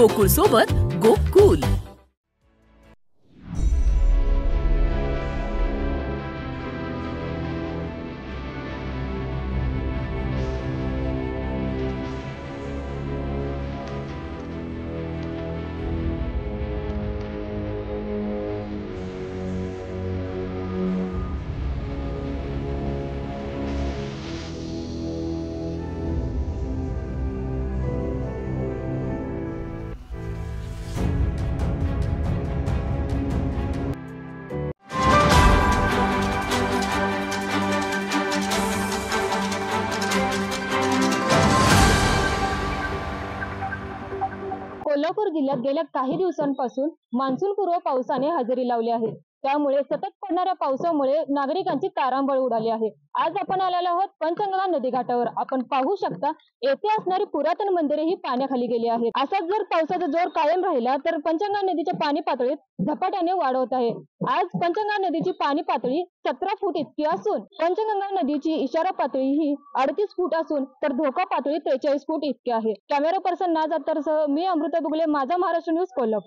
गोकुळ सोबत गोकुल. कोल्हापूर जिल्ह्यात गेल्या काही दिवसांपासून मान्सूनपूर्व पावसाने हजेरी लावली आहे. त्यामुळे सतत पडणाऱ्या पावसामुळे नागरिकांची तारांबळ उडाली आहे. आज आपण आलेलो आहोत पंचगंगा नदी घाटावर. आपण पाहू शकता येथे असणारी पुरातन मंदिरे ही पाण्याखाली गेली आहेत. असाच जर पावसाचा जोर कायम राहिला तर पंचगंगा नदीच्या पाणी पातळीत झपाट्याने वाढ होत आहे. आज पंचगंगा नदीची पाणी पातळी 17 फूट इतकी असून पंचगंगा नदीची इशारा पातळी ही 38 फूट असून तर धोका पातळी 43 फूट इतकी आहे. कॅमेरा पर्सन नाज अत्तरसह मी अमृता बुगले, माझा महाराष्ट्र न्यूज, कोल्हापूर.